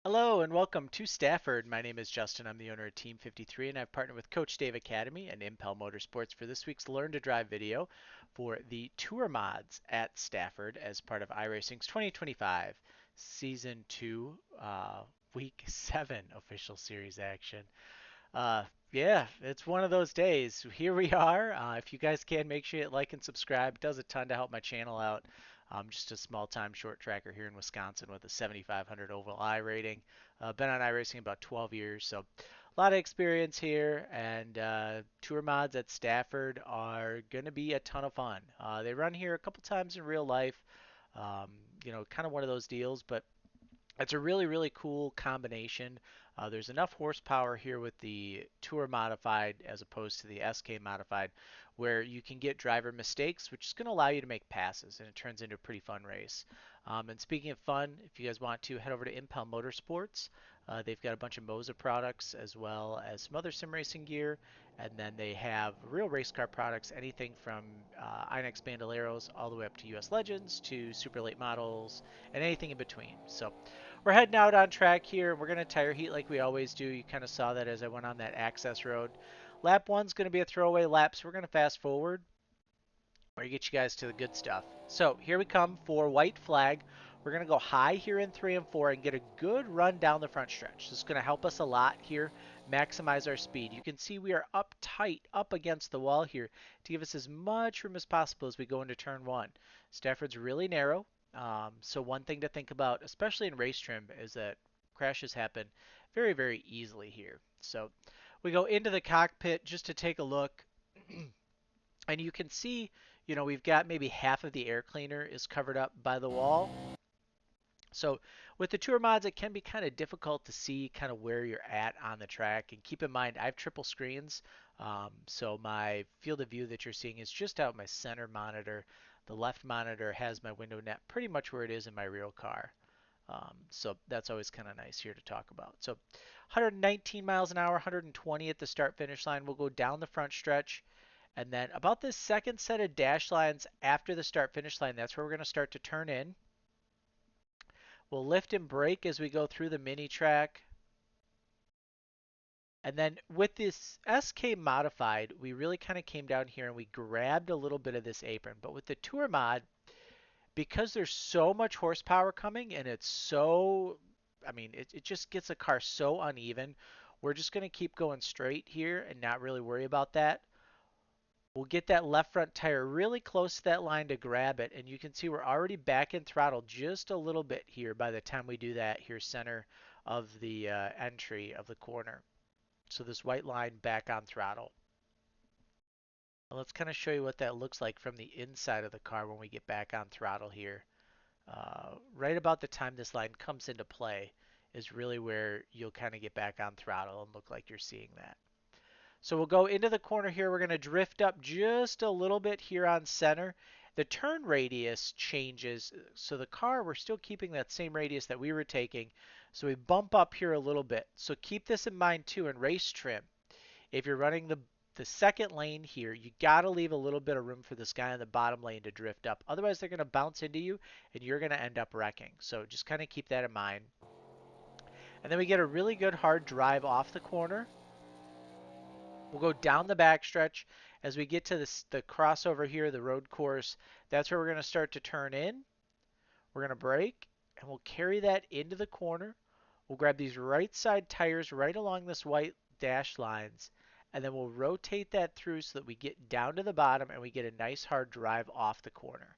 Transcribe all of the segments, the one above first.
Hello and welcome to Stafford. My name is Justin. I'm the owner of Team 53 and I've partnered with Coach Dave Academy and Impel Motorsports for this week's Learn to Drive video for the Tour Mods at Stafford as part of iRacing's 2025 Season 2 Week 7 official series action. Uh, yeah, it's one of those days. Here we are. If you guys can, make sure you hit like and subscribe. It does a ton to help my channel out. I'm just a small-time short tracker here in Wisconsin with a 7,500 overall I rating. Been on iRacing about 12 years, so a lot of experience here. And tour mods at Stafford are going to be a ton of fun. They run here a couple times in real life. Um, kind of one of those deals, but it's a really, really cool combination. There's enough horsepower here with the Tour Modified as opposed to the SK Modified where you can get driver mistakes, which is going to allow you to make passes, and it turns into a pretty fun race. And speaking of fun, if you guys want to head over to Impel Motorsports, they've got a bunch of Moza products as well as some other sim racing gear, and then they have real race car products, anything from Inex Bandoleros all the way up to US Legends to super late models and anything in between. So we're heading out on track here. We're going to tire heat like we always do. You kind of saw that as I went on that access road. Lap one's going to be a throwaway lap, so we're going to fast forward where you get you guys to the good stuff. So here we come for white flag. We're going to go high here in 3 and 4 and get a good run down the front stretch. This is going to help us a lot here, maximize our speed. You can see we are up tight, up against the wall here to give us as much room as possible as we go into turn 1. Stafford's really narrow, so one thing to think about, especially in race trim, is that crashes happen very, very easily here. So we go into the cockpit just to take a look. And you can see, we've got maybe half of the air cleaner is covered up by the wall. So with the tour mods, it can be kind of difficult to see kind of where you're at on the track. And keep in mind, I have triple screens. So my field of view that you're seeing is just out my center monitor. The left monitor has my window net pretty much where it is in my real car. So that's always kind of nice here to talk about. So 119 miles an hour, 120 at the start finish line. We'll go down the front stretch. And then about this second set of dash lines after the start finish line, that's where we're going to start to turn in. We'll lift and brake as we go through the mini track. And then with this SK modified, we really kind of came down here and we grabbed a little bit of this apron. But with the tour mod, because there's so much horsepower coming and it's so, it just gets a car so uneven, we're just going to keep going straight here and not really worry about that. We'll get that left front tire really close to that line to grab it, and you can see we're already back in throttle just a little bit here by the time we do that here center of the entry of the corner. So this white line back on throttle. And let's kind of show you what that looks like from the inside of the car when we get back on throttle here. Right about the time this line comes into play is really where you'll kind of get back on throttle and look like you're seeing that. So we'll go into the corner here. We're going to drift up just a little bit here on center. The turn radius changes. So the car, we're still keeping that same radius that we were taking. So we bump up here a little bit. So keep this in mind too in race trim. If you're running the second lane here, you got to leave a little bit of room for this guy in the bottom lane to drift up. Otherwise, they're going to bounce into you and you're going to end up wrecking. So just kind of keep that in mind. And then we get a really good hard drive off the corner. We'll go down the backstretch as we get to the crossover here, the road course. That's where we're going to start to turn in. We're going to brake, and we'll carry that into the corner. We'll grab these right side tires right along this white dash lines, and then we'll rotate that through so that we get down to the bottom and we get a nice hard drive off the corner.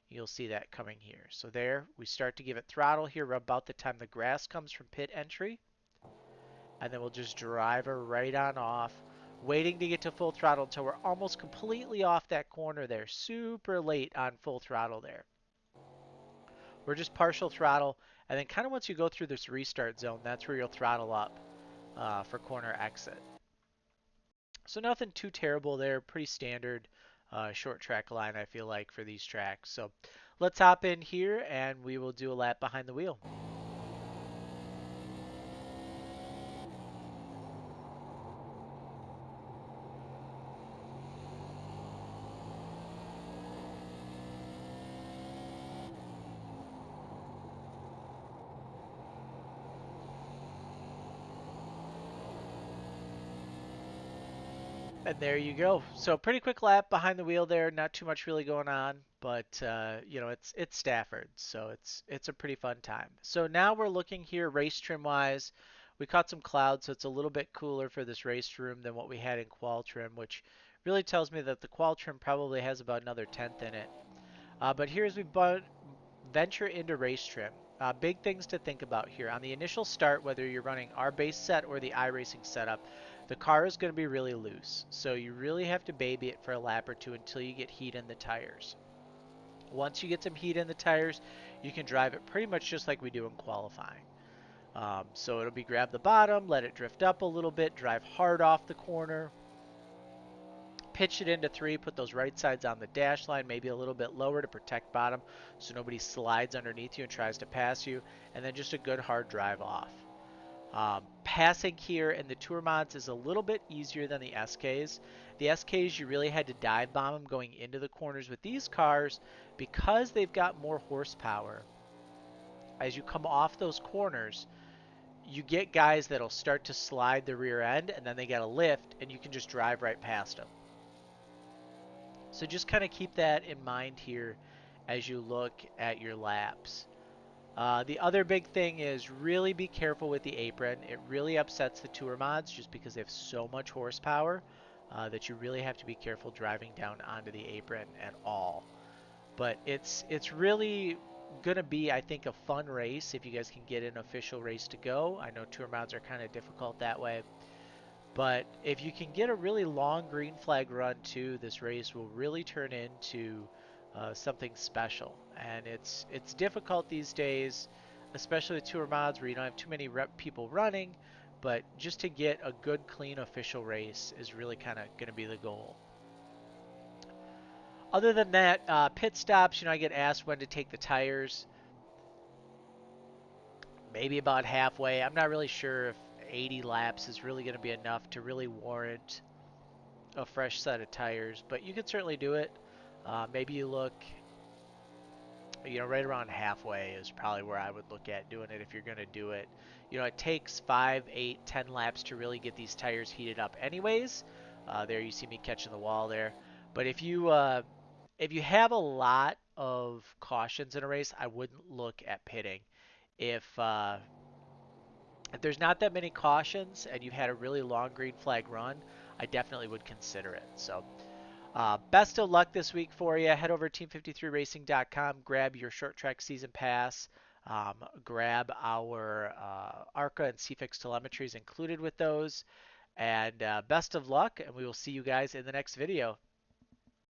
You'll see that coming here. So there, we start to give it throttle here about the time the grass comes from pit entry. And then we'll just drive her right on off, waiting to get to full throttle until we're almost completely off that corner there. Super late on full throttle there. We're just partial throttle, and then kind of once you go through this restart zone, that's where you'll throttle up for corner exit. So nothing too terrible there, pretty standard short track line I feel like for these tracks. So let's hop in here and we will do a lap behind the wheel. And there you go. So pretty quick lap behind the wheel there. Not too much really going on, but it's Stafford, so it's a pretty fun time. So now we're looking here race trim wise. We caught some clouds, so it's a little bit cooler for this race room than what we had in qual trim, which really tells me that the qual trim probably has about another tenth in it. But here's we venture into race trim. Big things to think about here. On the initial start, whether you're running our base set or the iRacing setup, the car is going to be really loose. So you really have to baby it for a lap or two until you get heat in the tires. Once you get some heat in the tires, you can drive it pretty much just like we do in qualifying. So it'll be grab the bottom, let it drift up a little bit, drive hard off the corner, pitch it into three, put those right sides on the dash line, maybe a little bit lower to protect bottom so nobody slides underneath you and tries to pass you, and then just a good hard drive off. Passing here in the Tour mods is a little bit easier than the SKs. The SKs, you really had to dive bomb them going into the corners. With these cars, because they've got more horsepower, as you come off those corners, you get guys that'll start to slide the rear end, and then they get a lift, and you can just drive right past them. So just kind of keep that in mind here as you look at your laps. The other big thing is really be careful with the apron. It really upsets the tour mods just because they have so much horsepower that you really have to be careful driving down onto the apron at all. But it's really gonna be, I think, a fun race if you guys can get an official race to go. I know tour mods are kind of difficult that way. But if you can get a really long green flag run too, this race will really turn into something special. And it's difficult these days, especially with tour mods where you don't have too many people running. But just to get a good, clean official race is really kind of going to be the goal. Other than that, pit stops, I get asked when to take the tires. Maybe about halfway. I'm not really sure if 80 laps is really going to be enough to really warrant a fresh set of tires, but you can certainly do it. Maybe you look, right around halfway is probably where I would look at doing it if you're going to do it. It takes 5, 8, 10 laps to really get these tires heated up anyways. There you see me catching the wall there. But if you have a lot of cautions in a race, I wouldn't look at pitting. If if there's not that many cautions and you've had a really long green flag run, I definitely would consider it. So best of luck this week for you. Head over to team53racing.com, grab your short track season pass, grab our ARCA and CFIX telemetries included with those, and best of luck, and we will see you guys in the next video.